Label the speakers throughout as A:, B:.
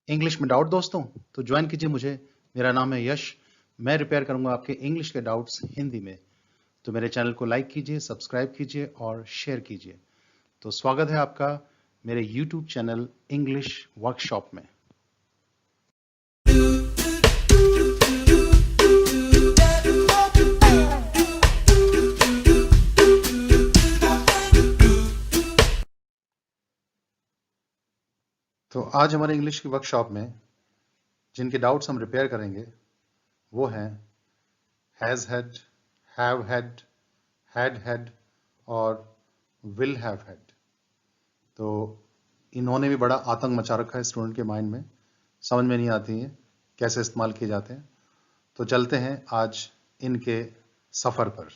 A: English में doubt दोस्तों तो ज्वाइन कीजिए मुझे। मेरा नाम है यश। मैं रिपेयर करूंगा आपके इंग्लिश के डाउट्स हिंदी में। तो मेरे चैनल को लाइक कीजिए, सब्सक्राइब कीजिए और शेयर कीजिए। तो स्वागत है आपका मेरे यूट्यूब चैनल इंग्लिश वर्कशॉप में। तो आज हमारे इंग्लिश की वर्कशॉप में जिनके डाउट्स हम रिपेयर करेंगे वो हैं हैज हैड, हैव हैड और विल हैव हैड। तो इन्होंने भी बड़ा आतंक मचा रखा है स्टूडेंट के माइंड में, समझ में नहीं आती है कैसे इस्तेमाल किए जाते हैं। तो चलते हैं आज इनके सफर पर।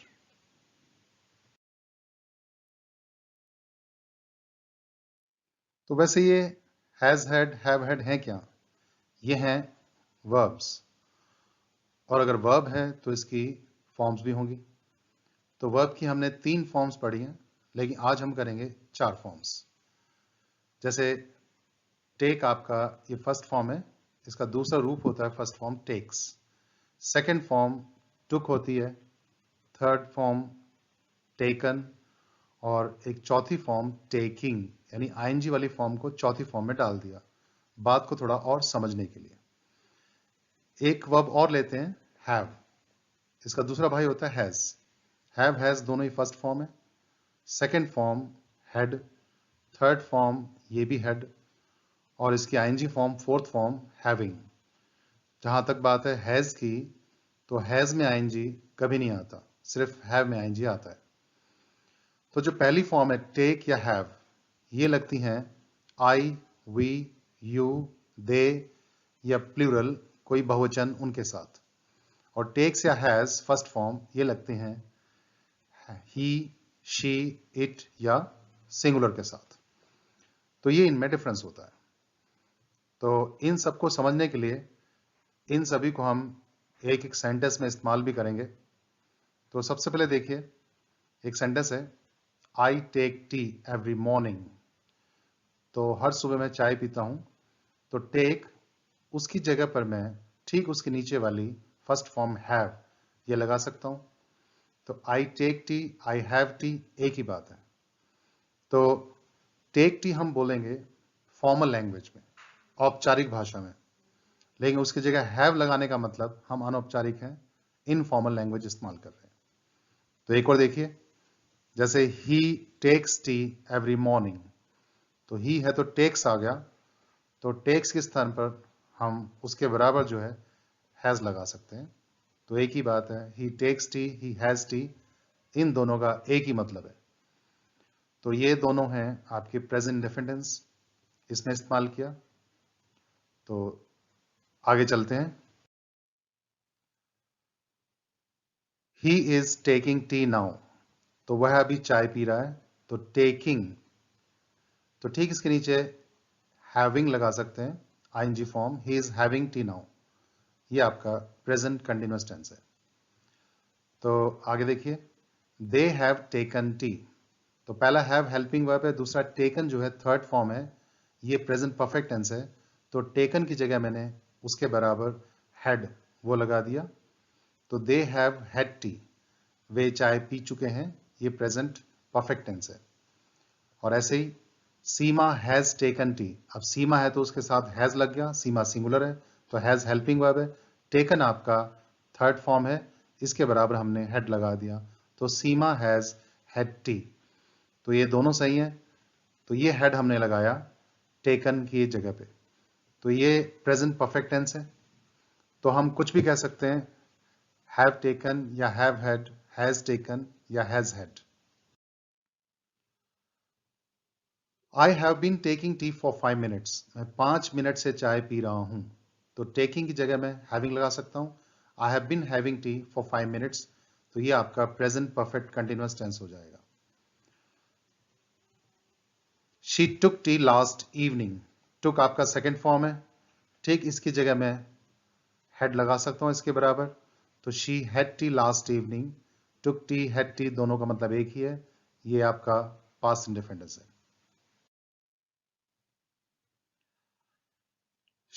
A: तो वैसे ये हैज हैड, हैव हैड हैं क्या? ये हैं वर्ब्स, और अगर वर्ब है तो इसकी फॉर्म्स भी होंगी। तो वर्ब की हमने 3 फॉर्म्स पढ़ी हैं, लेकिन आज हम करेंगे 4 फॉर्म्स। जैसे टेक आपका ये फर्स्ट फॉर्म है, इसका दूसरा रूप होता है first form takes. Second form took होती है, थर्ड फॉर्म टेकन, और एक चौथी फॉर्म टेकिंग, यानी आईएनजी वाली फॉर्म को चौथी फॉर्म में डाल दिया बात को थोड़ा और समझने के लिए। एक वर्ब और लेते हैं हैव, इसका दूसरा भाई होता है हैज। हैव हैज दोनों ही फर्स्ट फॉर्म है। Second form had, third form ये भी हैड, और इसकी ING form fourth form having. जहां तक बात है हैज की, तो हैज में आईएनजी कभी नहीं आता, सिर्फ हैव में आईएनजी आता है। तो जो पहली फॉर्म है टेक या हैव, ये लगती हैं आई, वी, यू, दे या प्लूरल कोई बहुवचन उनके साथ। और टेक्स या हैज फर्स्ट फॉर्म ये लगते हैं ही, शी, इट या सिंगुलर के साथ। तो ये इनमें डिफरेंस होता है। तो इन सबको समझने के लिए इन सभी को हम एक एक सेंटेंस में इस्तेमाल भी करेंगे। तो सबसे पहले देखिए, एक सेंटेंस है I take tea every morning. तो हर सुबह मैं चाय पीता हूं। तो टेक, उसकी जगह पर मैं ठीक उसके नीचे वाली फर्स्ट फॉर्म हैव ये लगा सकता हूं। तो I take tea, I have tea, एक ही बात है। तो टेक टी हम बोलेंगे फॉर्मल लैंग्वेज में, औपचारिक भाषा में, लेकिन उसकी जगह हैव लगाने का मतलब हम अनौपचारिक हैं, इनफॉर्मल लैंग्वेज इस्तेमाल कर रहे हैं। तो एक और देखिए, जैसे ही टेक्स टी एवरी मॉर्निंग। तो ही है तो टेक्स आ गया, तो टेक्स के स्थान पर हम उसके बराबर जो है हैज लगा सकते हैं। तो एक ही बात है, he takes tea, he has tea, इन दोनों का एक ही मतलब है। तो ये दोनों हैं आपके प्रेजेंट इंडेफिनिट टेंस, इसमें इस्तेमाल किया। तो आगे चलते हैं। He is taking tea now. तो वह अभी चाय पी रहा है। तो टेकिंग, तो ठीक इसके नीचे हैविंग लगा सकते हैं, आईएनजी फॉर्म, ही इज हैविंग टी नाउ। ये आपका प्रेजेंट कंटिन्यूअस टेंस है। तो आगे देखिए, दे हैव टेकन टी। तो पहला हैव हेल्पिंग वर्ब है, दूसरा टेकन जो है थर्ड फॉर्म है, ये प्रेजेंट परफेक्ट टेंस है। तो टेकन की जगह मैंने उसके बराबर हैड वो लगा दिया। तो दे हैव हैड टी, वे चाय पी चुके हैं, ये प्रेजेंट परफेक्ट टेंस है। और ऐसे ही सीमा हैज टेकन टी। अब सीमा है तो उसके साथ हैज लग गया, सीमा सिंगुलर है तो हैज हेल्पिंग वर्ब है। टेकन आपका थर्ड फॉर्म है, इसके बराबर हमने हैड लगा दिया। तो सीमा हैज हैड टी। तो ये दोनों सही हैं। तो ये हैड हमने लगाया टेकन की जगह पे। तो ये प्रेजेंट परफेक्ट टेंस है। तो हम कुछ भी कह सकते हैं, हैव टेकन या हैव हैड, हैज टेकन या has had. I have been taking tea for 5 minutes. मैं 5 मिनट से चाय पी रहा हूं। तो टेकिंग की जगह मैं हैविंग लगा सकता हूं। I have been having tea for 5 minutes. तो ये आपका प्रेजेंट परफेक्ट कंटिन्यूअस टेंस हो जाएगा। She took tea last evening. Took आपका सेकेंड फॉर्म है, ठीक इसकी जगह मैं हैड लगा सकता हूं इसके बराबर। तो she had T last evening. Took T, had T, दोनों का मतलब एक ही है। ये आपका पास्ट इंडेफिनिट है।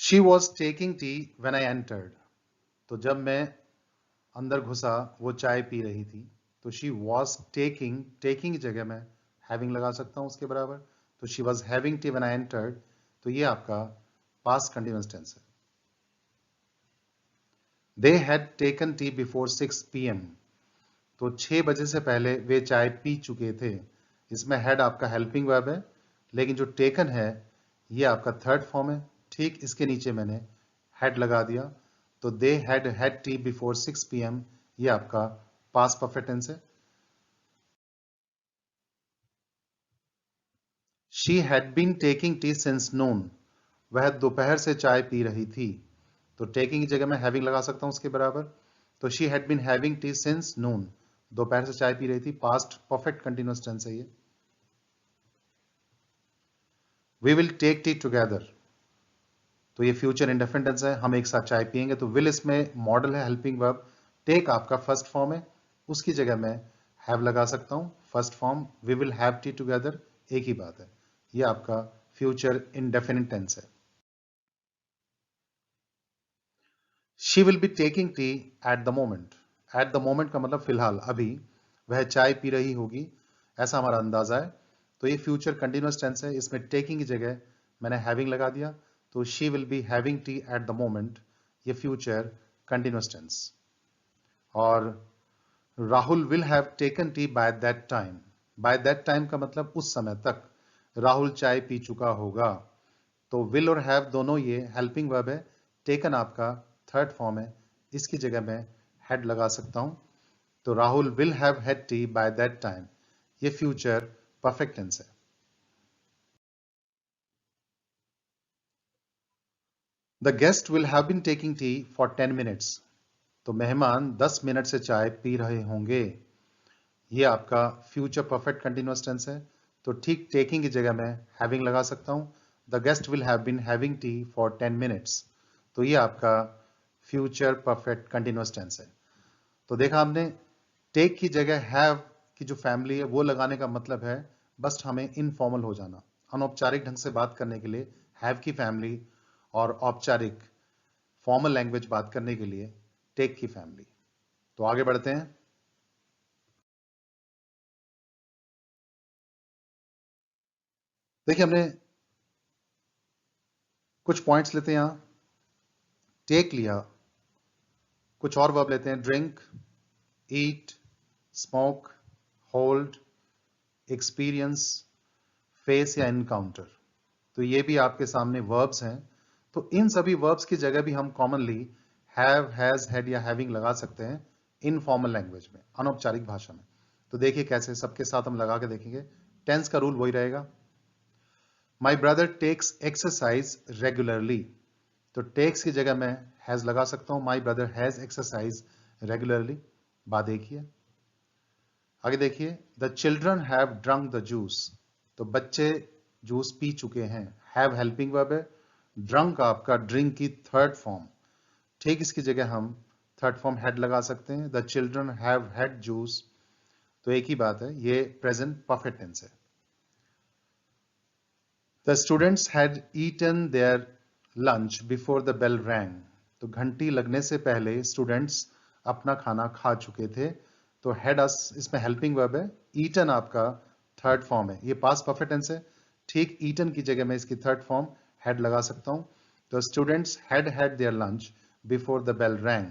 A: She was taking tea when I entered, तो जब मैं अंदर घुसा वो चाय पी रही थी। तो शी वॉज टेकिंग, टेकिंग की जगह मैं हैविंग लगा सकता हूं उसके बराबर। तो she was having T when I entered, तो ये आपका पास्ट कंटिन्यूअस टेंस है। They had taken T before 6 PM, तो 6 बजे से पहले वे चाय पी चुके थे। इसमें हैड आपका हेल्पिंग वर्ब है, लेकिन जो टेकन है ये आपका थर्ड फॉर्म है। ठीक इसके नीचे मैंने हैड लगा दिया, तो they had tea before 6 PM, ये आपका पास्ट परफेक्ट टेंस है। She had been taking tea since noon, वह दोपहर से चाय पी रही थी। तो टेकिंग की जगह मैं हैविंग लगा सकता हूं उसके बराबर। तो she had been having tea since noon, दोपहर से चाय पी रही थी, पास्ट परफेक्ट कंटिन्यूअस टेंस है ये। We will take tea together, तो ये फ्यूचर इंडेफिनिट टेंस है, हम एक साथ चाय पियेंगे। तो विल इसमें मॉडल है, हेल्पिंग वर्ब। टेक आपका फर्स्ट फॉर्म है, उसकी जगह मैं हैव लगा सकता हूं first form. We will have tea together, एक ही बात है, ये आपका फ्यूचर इंडेफिनिट टेंस है। She will be taking tea at the moment, at the moment का मतलब फिलहाल, अभी वह चाय पी रही होगी, ऐसा हमारा अंदाजा है। तो ये फ्यूचर कंटिन्यूअस टेंस है, इसमें टेकिंग की जगह मैंने हैविंग लगा दिया। तो she will be having T at the moment, ये फ्यूचर कंटिन्यूअस टेंस। और Rahul will have taken T by that time, bye that time का मतलब उस समय तक राहुल चाय पी चुका होगा। तो विल और हैव दोनों ये हेल्पिंग वर्ब है, टेकन आपका थर्ड फॉर्म है, इसकी जगह मैं हैड लगा सकता हूं। तो Rahul will have had tea by that time, ये फ्यूचर परफेक्ट टेंस है। The guest will have been taking tea for 10 minutes, तो मेहमान 10 मिनट से चाय पी रहे होंगे, ये आपका फ्यूचर परफेक्ट कंटिन्यूअस टेंस है। तो ठीक टेकिंग की जगह मैं हैविंग लगा सकता हूं। The guest will have been having tea for 10 minutes, तो ये आपका फ्यूचर परफेक्ट कंटिन्यूअस टेंस है। तो देखा हमने, टेक की जगह हैव की जो फैमिली है वो लगाने का मतलब है बस हमें इनफॉर्मल हो जाना, अनौपचारिक ढंग से बात करने के लिए हैव की फैमिली, और औपचारिक फॉर्मल लैंग्वेज बात करने के लिए टेक की फैमिली। तो आगे बढ़ते हैं। देखिए हमने कुछ पॉइंट्स लेते हैं, यहां टेक लिया, कुछ और वर्ब लेते हैं, ड्रिंक, ईट, स्मोक, होल्ड, एक्सपीरियंस, फेस या इनकाउंटर। तो ये भी आपके सामने वर्ब्स हैं। तो इन सभी वर्ब्स की जगह भी हम कॉमनली हैव, हैज, हैड या हैविंग लगा सकते हैं इनफॉर्मल लैंग्वेज में, अनौपचारिक भाषा में। तो देखिए कैसे, सबके साथ हम लगा के देखेंगे। टेंस का रूल वही रहेगा। My brother takes exercise regularly, तो टेक्स की जगह मैं हैज लगा सकता हूं, my brother has exercise regularly, बात एक ही है। आगे देखिए, the children have drunk the juice, तो बच्चे जूस पी चुके हैं, हैव हेल्पिंग वर्ब है, ड्रंक आपका ड्रिंक की थर्ड फॉर्म। ठीक इसकी जगह हम थर्ड फॉर्म हैड लगा सकते हैं, the children have had juice, तो एक ही बात है, ये प्रेजेंट परफेक्ट टेंस है। The students had eaten their lunch before the bell rang, तो घंटी लगने से पहले स्टूडेंट्स अपना खाना खा चुके थे। तो हैड अस इसमें हेल्पिंग वर्ब है, ईटन आपका थर्ड फॉर्म है, ये पास्ट परफेक्ट टेंस है। ठीक ईटन की जगह मैं इसकी थर्ड फॉर्म हैड लगा सकता हूं। तो students had had their lunch before the bell rang,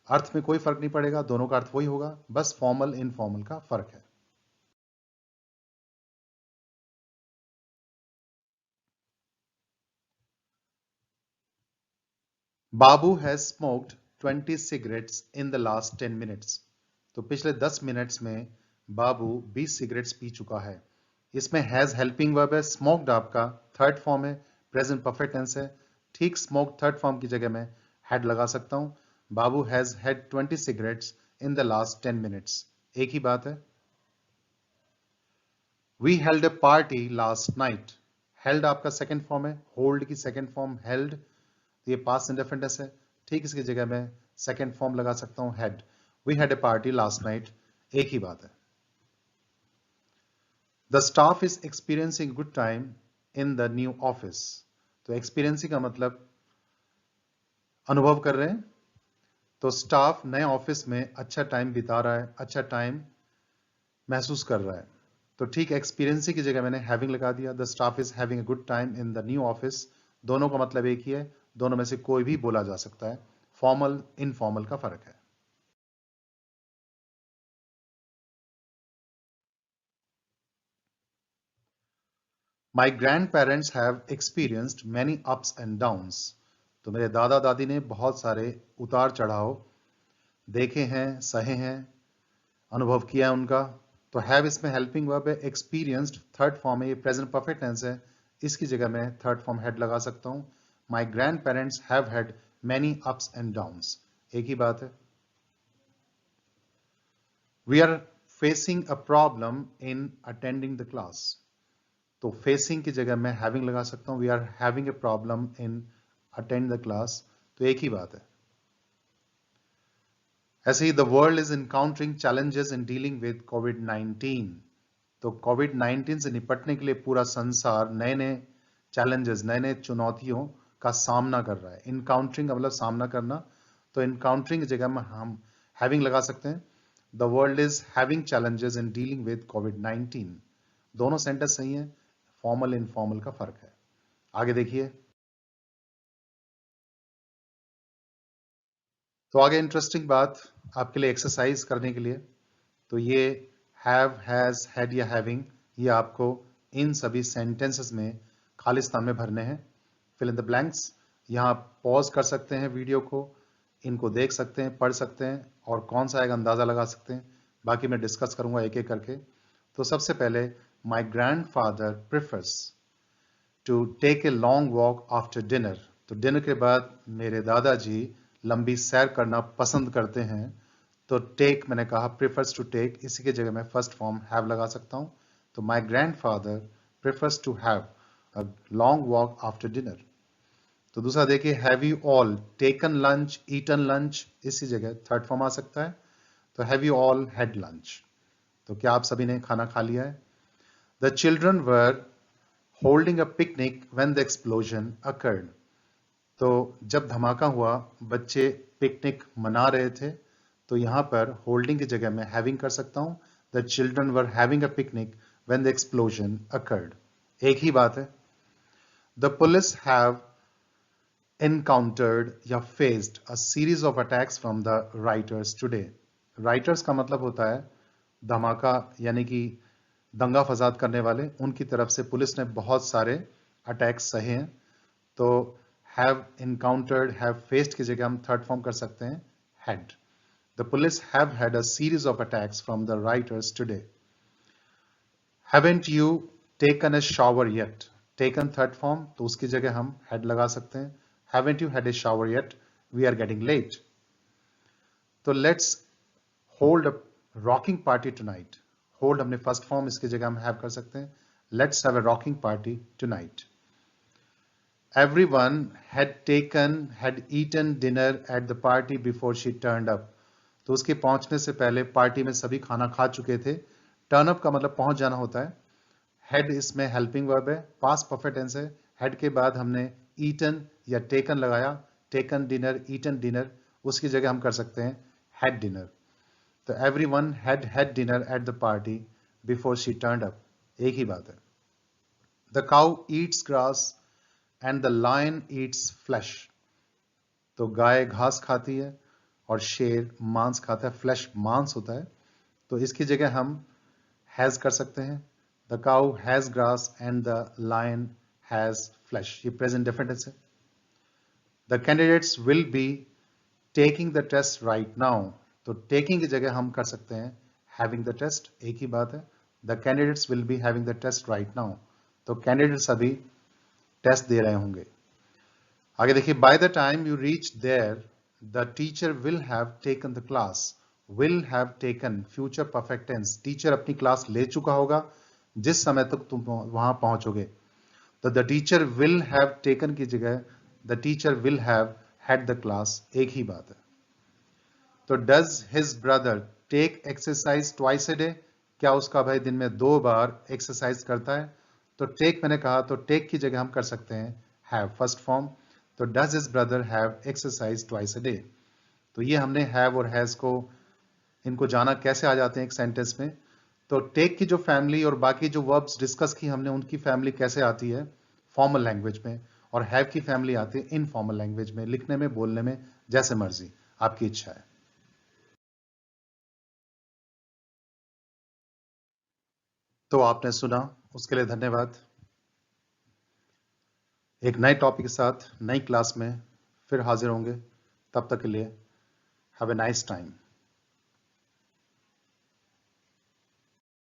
A: अर्थ में कोई फर्क नहीं पड़ेगा, दोनों का अर्थ वही होगा, बस फॉर्मल इनफॉर्मल का फर्क है। बाबू has smoked 20 cigarettes in the last 10 minutes, तो पिछले 10 मिनट्स में बाबू 20 सिगरेट्स पी चुका है। इसमें हैज हेल्पिंग वर्ब है, स्मोक्ड आपका थर्ड फॉर्म है, प्रेजेंट परफेक्ट टेंस है। ठीक स्मोक थर्ड फॉर्म की जगह में हैड लगा सकता हूं, बाबू has had 20 cigarettes in the last 10 minutes, एक ही बात है। We held a party last night, held आपका सेकेंड फॉर्म है, होल्ड की सेकेंड फॉर्म हेल्ड, तो ये पास्ट इंडेफिनिट है। ठीक इसकी जगह मैं सेकेंड फॉर्म लगा सकता हूं had, we had a party last night, एक ही बात है। The staff is experiencing good time in the new office, तो एक्सपीरियंसिंग का मतलब अनुभव कर रहे हैं। तो स्टाफ नए ऑफिस में अच्छा टाइम बिता रहा है, अच्छा टाइम महसूस कर रहा है। तो ठीक एक्सपीरियंस की जगह मैंने हैविंग लगा दिया। The staff is having a good time in the new office. दोनों का मतलब एक ही है, दोनों में से कोई भी बोला जा सकता है। फॉर्मल इनफॉर्मल का फर्क है। माई grand parents have experienced many ups and downs. तो मेरे दादा दादी ने बहुत सारे उतार चढ़ाव देखे हैं, सहे हैं, अनुभव किया है उनका। तो हैव इसमें हेल्पिंग वर्ब है। एक्सपीरियंस्ड थर्ड फॉर्म है, ये प्रेजेंट परफेक्ट टेंस है, इसकी जगह मैं थर्ड फॉर्म हैड लगा सकता हूं। My grand parents have had many ups and downs, एक ही बात है। We are facing a problem in attending the class. तो फेसिंग की जगह मैं हैविंग लगा सकता हूं। We are having a problem in attend the class, तो एक ही बात है। ऐसे ही the world is encountering challenges in dealing with कोविड-19। तो कोविड-19 से निपटने के लिए पूरा संसार नए नए चैलेंजेस, नए नए चुनौतियों का सामना कर रहा है। इनकाउंटरिंग का मतलब सामना करना, तो इनकाउंटरिंग की जगह में हम हैविंग लगा सकते हैं। The world is having challenges in dealing with कोविड-19। दोनों सेंटेंस सही है, फॉर्मल इनफॉर्मल का फर्क है। आगे देखिए। तो आगे इंटरेस्टिंग बात आपके लिए एक्सरसाइज करने के लिए, तो ये हैव, हैज, हैड या हैविंग, ये आपको इन सभी सेंटेंसेस में खाली स्थान में भरने हैं। Fill in the blanks. यहाँ पॉज कर सकते हैं वीडियो को, इनको देख सकते हैं, पढ़ सकते हैं, और कौन सा आएगा अंदाजा लगा सकते हैं। बाकी मैं डिस्कस करूंगा एक एक करके। तो सबसे पहले, my grandfather prefers to take a long walk after dinner. तो डिनर के बाद मेरे दादाजी लंबी सैर करना पसंद करते हैं। तो टेक मैंने कहा, प्रिफर्स टू टेक, इसी की जगह मैं फर्स्ट फॉर्म हैव लगा सकता हूं। तो my grandfather prefers to have a long walk after dinner. तो दूसरा देखिए, have you all taken lunch, eaten lunch, इसी जगह थर्ड फॉर्म आ सकता है। तो have you all had lunch. तो क्या आप सभी ने खाना खा लिया है? The children were holding a picnic when the explosion occurred. तो जब धमाका हुआ, बच्चे पिकनिक मना रहे थे। तो यहां पर होल्डिंग की जगह मैं हैविंग कर सकता हूं। The children were having a picnic when the explosion occurred, एक ही बात है। द पुलिस हैव एनकाउंटर्ड या faced a series of attacks from the writers today. Writers का मतलब होता है धमाका, यानी कि दंगा फसाद करने वाले, उनकी तरफ से पुलिस ने बहुत सारे अटैक्स सहे हैं। तो हैव इनकाउंटर्ड, हैव फेस्ड की जगह हम थर्ड फॉर्म कर सकते हैं had. The police have had a series of attacks from the writers today. Haven't you taken a shower yet. Taken third form, तो उसकी जगह हम हैड लगा सकते हैं। Haven't you had a shower yet, we are getting late. तो let's hold a rocking party tonight. Hold हमने first form, इसकी जगह हम हैव कर सकते हैं। Let's have a rocking party tonight. Everyone had eaten dinner at the party before she turned up. तो उसके पहुंचने से पहले पार्टी में सभी खाना खा चुके थे। टर्न अप का मतलब पहुंच जाना होता है। हैड इसमें हेल्पिंग वर्ब है, पास्ट परफेक्ट टेंस है। हैड के बाद हमने ईटन या टेकन लगाया। टेकन डिनर, ईटन डिनर, उसकी जगह हम कर सकते हैं हैड डिनर। तो everyone had dinner at the party before she turned up, एक ही बात है। The cow eats grass and the lion eats flesh. तो गाय घास खाती है और शेर मांस खाता है। फ्लैश मांस होता है, तो इसकी जगह हम हैज कर सकते हैं। The cow has grass and the lion has flesh, ये प्रेजेंट डेफिनेट है। The candidates will be taking the test right now. तो टेकिंग की जगह हम कर सकते हैं हैविंग द टेस्ट, एक ही बात है। The candidates will be having the test right now, तो कैंडिडेट्स अभी टेस्ट दे रहे होंगे। आगे देखिए, by the time you reach there the teacher will have taken the class. Will have taken future perfect tense, teacher अपनी class ले चुका होगा जिस समय तक तुम वहां पहुंचोगे। तो the teacher will have taken की जगह the teacher will have had the class, एक ही बात है। तो does his brother take exercise twice a day. क्या उसका भाई दिन में 2 बार एक्सरसाइज करता है? तो टेक मैंने कहा, तो टेक की जगह हम कर सकते हैं हैव, फर्स्ट फॉर्म। तो does his brother have exercise twice a day. तो ये हमने हैव और हैज को इनको जाना कैसे आ जाते हैं एक सेंटेंस में। तो टेक की जो फैमिली और बाकी जो वर्ब्स डिस्कस की हमने उनकी फैमिली कैसे आती है फॉर्मल लैंग्वेज में, और हैव की फैमिली आती है इनफॉर्मल लैंग्वेज में, लिखने में बोलने में जैसे मर्जी, आपकी इच्छा है। तो आपने सुना, उसके लिए धन्यवाद। एक नए टॉपिक के साथ नई क्लास में फिर हाजिर होंगे। तब तक के लिए हैव ए नाइस टाइम।